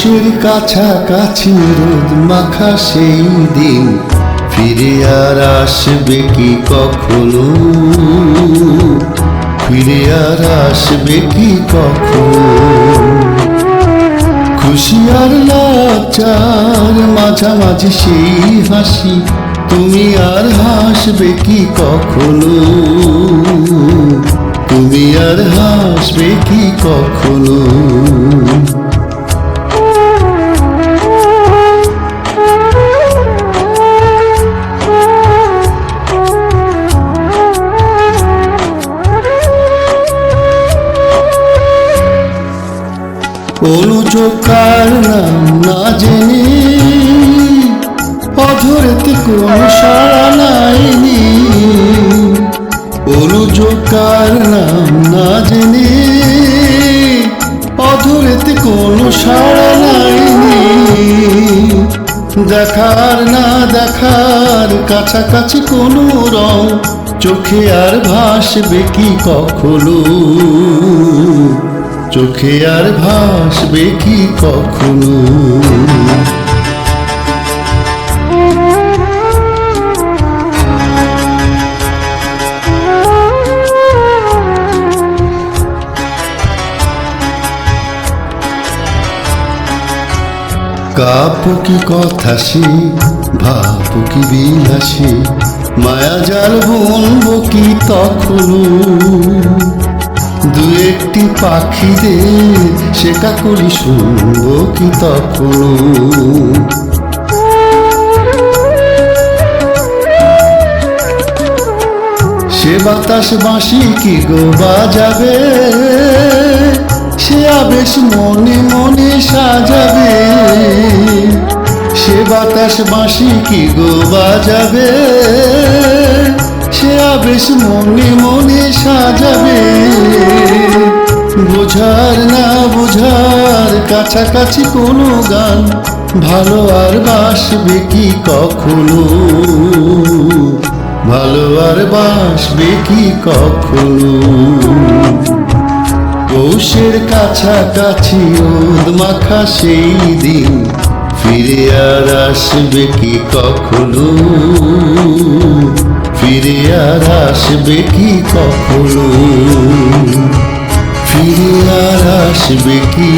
পৌষের কাছাকাছি রোদ মাখা সেই দিন ফিরে আর আসবে কি কখনো, ফিরে আর আসবে কি কখনো। খুশি আর লজ্জার মাঝামাঝি সেই হাসি, তুমি আর হাসবে কি কখনো, তুমি আর হাসবে কি কখনো। অনুযোগকার নাম না জেনে অধরেতে কোনো সাড়া নাইনি, অনুযোগকার নাম না জেনে অধরেতে কোনো সাড়া নাইনি। দেখার না দেখার কাছাকাছি কোনো রং চোখে আর ভাসবে কি কখনো, চোখে আর ভাসবে কি কখনো। কাপু কি কথা সে, ভাবু কি বিলাসী, মায়া জাল বুনবো কি তখনো। দু একটি পাখিদের সেটা করি শুনবো কি তখনো। সে বাতাস বাঁশি কি গো বাজাবে, সে আবেশ মনে মনে সাজাবে। সে বাতাস বাঁশি কি গো বাজাবে, সে আবেশ মনে মনে সাজাবে। বোঝার না বোঝার কাছাকাছি কোনো গান ভালো আর বাসবে কি কখনো, ভালো আর বাসবে কি কখনো। পৌষের কাছাকাছি রোদ মাখা সেই দিন ফিরে আর আসবে কি কখনো, ফিরে আর আসবে কি কখনো, ফিরে আর আসবে কি।